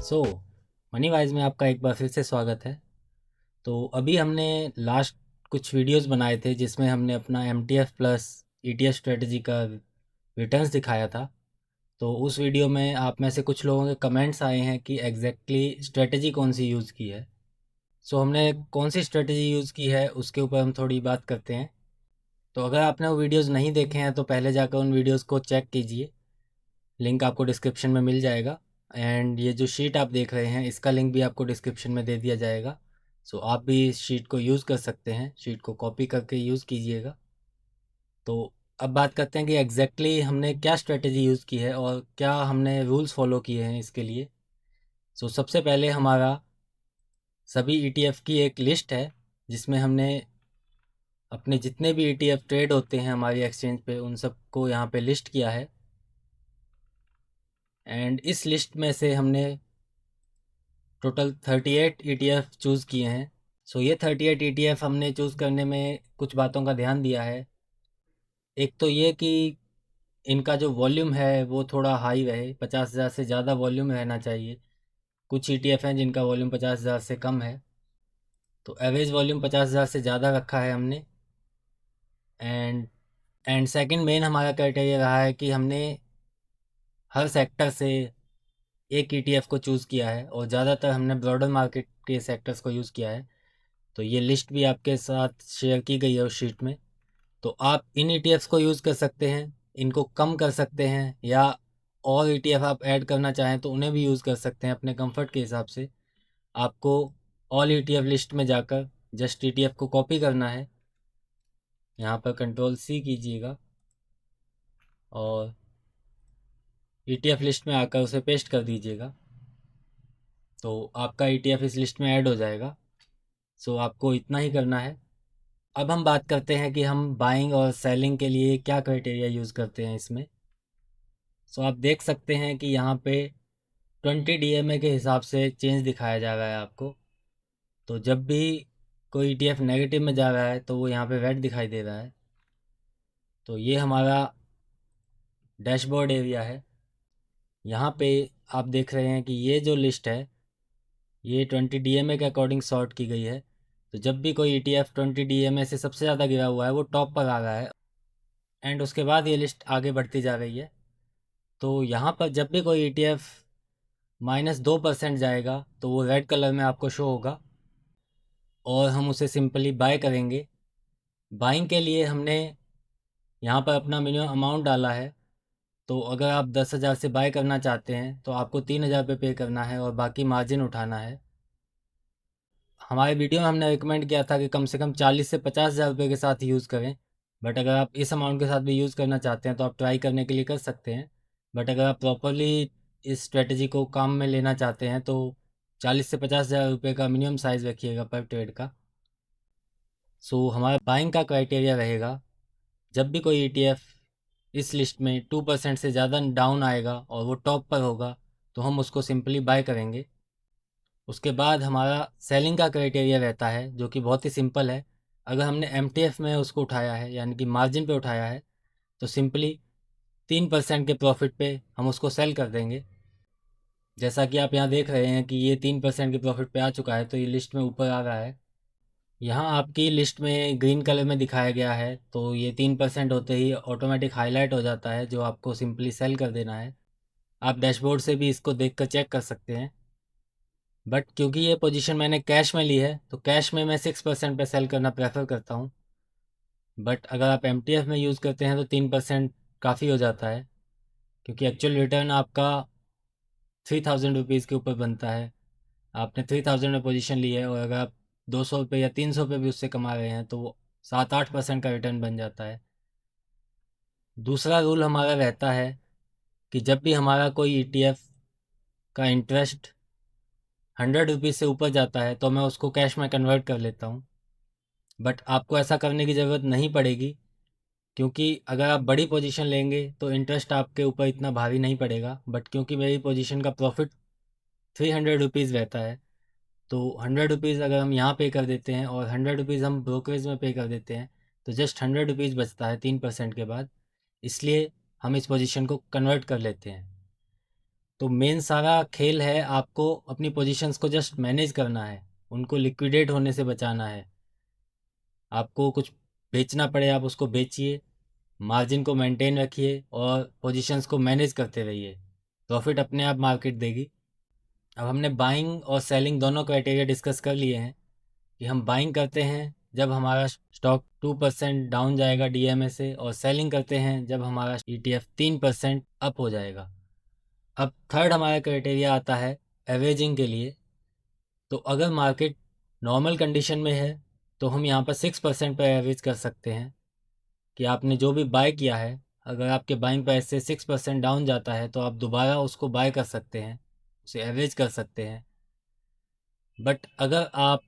सो money wise में आपका एक बार फिर से स्वागत है। तो अभी हमने लास्ट कुछ वीडियोस बनाए थे जिसमें हमने अपना M T F plus E T F strategy का रिटर्न्स दिखाया था। तो उस वीडियो में आप में से कुछ लोगों के कमेंट्स आए हैं कि एग्जैक्टली स्ट्रेटजी कौन सी यूज़ की है। सो हमने कौन सी स्ट्रेटजी यूज़ की है उसके ऊपर हम थोड़ी बात करते हैं। तो अगर आपने वो वीडियोज़ नहीं देखे हैं तो पहले जाकर उन वीडियोज़ को चेक कीजिए। लिंक आपको डिस्क्रिप्शन में मिल जाएगा। एंड ये जो शीट आप देख रहे हैं इसका लिंक भी आपको डिस्क्रिप्शन में दे दिया जाएगा। सो आप भी इस शीट को यूज़ कर सकते हैं, शीट को कॉपी करके यूज़ कीजिएगा। तो अब बात करते हैं कि एग्जैक्टली हमने क्या स्ट्रेटजी यूज़ की है और क्या हमने रूल्स फॉलो किए हैं इसके लिए। सो सबसे पहले हमारा सभी ईटीएफ की एक लिस्ट है जिसमें हमने अपने जितने भी ईटीएफ ट्रेड होते हैं हमारी एक्सचेंज पे उन सबको यहाँ पे लिस्ट किया है। एंड इस लिस्ट में से हमने टोटल 38 ईटीएफ चूज़ किए हैं। सो ये 38 ईटीएफ हमने चूज़ करने में कुछ बातों का ध्यान दिया है। एक तो ये कि इनका जो वॉल्यूम है वो थोड़ा हाई रहे, 50,000 से ज़्यादा वॉल्यूम रहना चाहिए। कुछ ईटीएफ हैं जिनका वॉल्यूम 50,000 से कम है, तो एवरेज वॉल्यूम 50,000 से ज़्यादा रखा है हमने। एंड सेकंड मेन हमारा क्राइटेरिया रहा है कि हमने हर सेक्टर से एक ईटीएफ को चूज़ किया है और ज़्यादातर हमने ब्रॉडर मार्केट के सेक्टर्स को यूज़ किया है। तो ये लिस्ट भी आपके साथ शेयर की गई है उस शीट में। तो आप इन ईटीएफ्स को यूज़ कर सकते हैं, इनको कम कर सकते हैं, या और ईटीएफ आप ऐड करना चाहें तो उन्हें भी यूज़ कर सकते हैं अपने कंफर्ट के हिसाब से। आपको ऑल ईटीएफ लिस्ट में जाकर जस्ट ईटीएफ को कॉपी करना है। यहाँ पर कंट्रोल सी कीजिएगा और ईटीएफ लिस्ट में आकर उसे पेस्ट कर दीजिएगा, तो आपका ईटीएफ इस लिस्ट में ऐड हो जाएगा। सो आपको इतना ही करना है। अब हम बात करते हैं कि हम बाइंग और सेलिंग के लिए क्या क्राइटेरिया यूज़ करते हैं इसमें। सो आप देख सकते हैं कि यहाँ पे 20 डीएमए के हिसाब से चेंज दिखाया जा रहा है आपको। तो जब भी कोई ईटीएफ नेगेटिव में जा रहा है तो वो यहाँ पे रेड दिखाई दे रहा है। तो ये हमारा डैशबोर्ड एरिया है। यहाँ पे आप देख रहे हैं कि ये जो लिस्ट है ये 20 डीएमए के अकॉर्डिंग सॉर्ट की गई है। तो जब भी कोई ईटीएफ 20 डीएमए से सबसे ज़्यादा गिरा हुआ है वो टॉप पर आ रहा है। एंड उसके बाद ये लिस्ट आगे बढ़ती जा रही है। तो यहाँ पर जब भी कोई ईटीएफ -2% जाएगा तो वो रेड कलर में आपको शो होगा और हम उसे सिंपली बाय करेंगे। बाइंग के लिए हमने यहाँ पर अपना मिनिमम अमाउंट डाला है। तो अगर आप 10,000 से बाय करना चाहते हैं तो आपको 3,000 रुपये पे करना है और बाकी मार्जिन उठाना है। हमारे वीडियो में हमने रिकमेंड किया था कि कम से कम 40 से 50,000 रुपये के साथ यूज़ करें। बट अगर आप इस अमाउंट के साथ भी यूज़ करना चाहते हैं तो आप ट्राई करने के लिए कर सकते हैं। बट अगर आप प्रॉपरली इस स्ट्रेटजी को काम में लेना चाहते हैं तो 40 से 50,000 रुपये का मिनिमम साइज़ रखिएगा पर ट्रेड का। सो हमारा बाइंग का क्राइटेरिया रहेगा, जब भी कोई ईटीएफ इस लिस्ट में 2% से ज़्यादा डाउन आएगा और वो टॉप पर होगा तो हम उसको सिंपली बाय करेंगे। उसके बाद हमारा सेलिंग का क्राइटेरिया रहता है जो कि बहुत ही सिंपल है। अगर हमने एमटीएफ में उसको उठाया है यानी कि मार्जिन पे उठाया है तो सिंपली 3% के प्रॉफिट पे हम उसको सेल कर देंगे। जैसा कि आप यहाँ देख रहे हैं कि ये 3% के प्रॉफिट पे आ चुका है, तो ये लिस्ट में ऊपर आ रहा है। यहाँ आपकी लिस्ट में ग्रीन कलर में दिखाया गया है, तो ये 3% होते ही ऑटोमेटिक हाईलाइट हो जाता है जो आपको सिंपली सेल कर देना है। आप डैशबोर्ड से भी इसको देख कर चेक कर सकते हैं। बट क्योंकि ये पोजीशन मैंने कैश में ली है तो कैश में मैं 6% पे सेल करना प्रेफर करता हूँ। बट अगर आप एमटीएफ में यूज़ करते हैं तो 3% काफ़ी हो जाता है, क्योंकि एक्चुअल रिटर्न आपका 3,000 रुपीज़ के ऊपर बनता है। आपने 3,000 में पोजीशन ली है और अगर आप 200 रुपये या 300 रुपये भी उससे कमा रहे हैं तो वो 7-8% का रिटर्न बन जाता है। दूसरा रूल हमारा रहता है कि जब भी हमारा कोई ईटीएफ का इंटरेस्ट 100 रुपीज़ से ऊपर जाता है तो मैं उसको कैश में कन्वर्ट कर लेता हूँ। बट आपको ऐसा करने की ज़रूरत नहीं पड़ेगी, क्योंकि अगर आप बड़ी पोजीशन लेंगे तो इंटरेस्ट आपके ऊपर इतना भारी नहीं पड़ेगा। बट क्योंकि मेरी पोजीशन का प्रॉफिट 300 रुपीज़ रहता है, तो 100 रुपीज़ अगर हम यहाँ पे कर देते हैं और 100 रुपीज़ हम ब्रोकरेज में पे कर देते हैं तो जस्ट 100 रुपीज़ बचता है 3% के बाद। इसलिए हम इस पोजीशन को कन्वर्ट कर लेते हैं। तो मेन सारा खेल है आपको अपनी पोजीशंस को जस्ट मैनेज करना है, उनको लिक्विडेट होने से बचाना है। आपको कुछ बेचना पड़े आप उसको बेचिए, मार्जिन को मेंटेन रखिए और पोजीशंस को मैनेज करते रहिए, प्रॉफिट अपने आप मार्केट देगी। अब हमने बाइंग और सेलिंग दोनों क्राइटेरिया डिस्कस कर लिए हैं कि हम बाइंग करते हैं जब हमारा स्टॉक 2% डाउन जाएगा डीएमए से, और सेलिंग करते हैं जब हमारा ईटीएफ 3% अप हो जाएगा। अब थर्ड हमारा क्राइटेरिया आता है एवरेजिंग के लिए। तो अगर मार्केट नॉर्मल कंडीशन में है तो हम यहाँ पर 6% पर एवरेज कर सकते हैं कि आपने जो भी बाय किया है, अगर आपके बाइंग प्राइस से 6% डाउन जाता है तो आप दोबारा उसको बाय कर सकते हैं, उसे एवरेज कर सकते हैं। बट अगर आप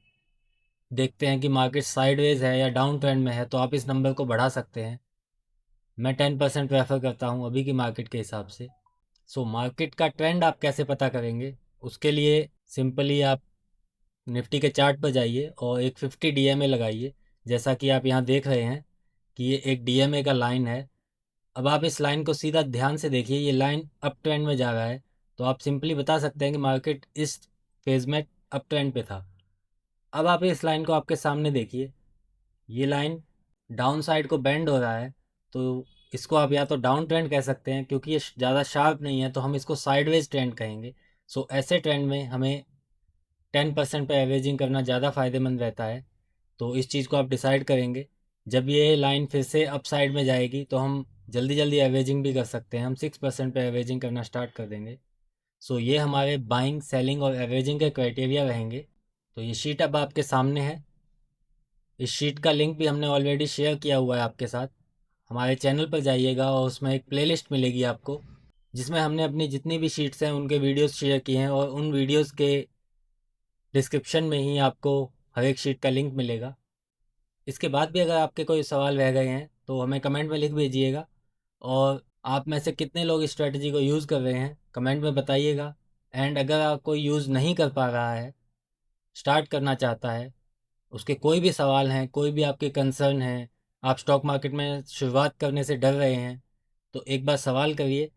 देखते हैं कि मार्केट साइडवेज है या डाउन ट्रेंड में है तो आप इस नंबर को बढ़ा सकते हैं। मैं 10% प्रेफर करता हूँ अभी की मार्केट के हिसाब से। सो मार्केट का ट्रेंड आप कैसे पता करेंगे, उसके लिए सिंपली आप निफ्टी के चार्ट पर जाइए और एक 50 डीएमए लगाइए। जैसा कि आप यहाँ देख रहे हैं कि ये एक डीएमए का लाइन है। अब आप इस लाइन को सीधा ध्यान से देखिए, ये लाइन अप ट्रेंड में जा रहा है, तो आप सिंपली बता सकते हैं कि मार्केट इस फेज में अप ट्रेंड पे था। अब आप इस लाइन को आपके सामने देखिए, ये लाइन डाउन साइड को बेंड हो रहा है, तो इसको आप या तो डाउन ट्रेंड कह सकते हैं, क्योंकि ये ज़्यादा शार्प नहीं है तो हम इसको साइडवेज ट्रेंड कहेंगे। सो ऐसे ट्रेंड में हमें 10% पे एवरेजिंग करना ज़्यादा फ़ायदेमंद रहता है। तो इस चीज़ को आप डिसाइड करेंगे। जब ये लाइन फिर से अप साइड में जाएगी तो हम जल्दी जल्दी एवरेजिंग भी कर सकते हैं, हम 6% पे एवरेजिंग करना स्टार्ट कर देंगे। सो ये हमारे बाइंग, सेलिंग और एवरेजिंग के क्राइटेरिया रहेंगे। तो ये शीट अब आपके सामने है। इस शीट का लिंक भी हमने ऑलरेडी शेयर किया हुआ है आपके साथ। हमारे चैनल पर जाइएगा और उसमें एक प्लेलिस्ट मिलेगी आपको, जिसमें हमने अपनी जितनी भी शीट्स हैं उनके वीडियोस शेयर किए हैं, और उन वीडियोस के डिस्क्रिप्शन में ही आपको हर एक शीट का लिंक मिलेगा। इसके बाद भी अगर आपके कोई सवाल रह गए हैं तो हमें कमेंट में लिख भेजिएगा, और आप में से कितने लोग इस स्ट्रेटजी को यूज़ कर रहे हैं कमेंट में बताइएगा। एंड अगर आप कोई यूज़ नहीं कर पा रहा है, स्टार्ट करना चाहता है, उसके कोई भी सवाल हैं, कोई भी आपके कंसर्न हैं, आप स्टॉक मार्केट में शुरुआत करने से डर रहे हैं, तो एक बार सवाल करिए।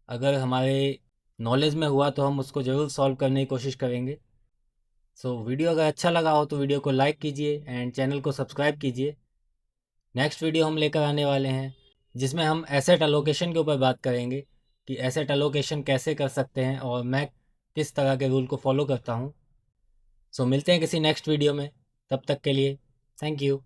अगर हमारे नॉलेज में हुआ तो हम उसको ज़रूर सॉल्व करने की कोशिश करेंगे। सो वीडियो अगर अच्छा लगा हो तो वीडियो को लाइक कीजिए एंड चैनल को सब्सक्राइब कीजिए। नेक्स्ट वीडियो हम लेकर आने वाले हैं जिसमें हम एसेट अलोकेशन के ऊपर बात करेंगे कि एसेट अलोकेशन कैसे कर सकते हैं और मैं किस तरह के रूल को फॉलो करता हूँ। सो मिलते हैं किसी नेक्स्ट वीडियो में, तब तक के लिए थैंक यू।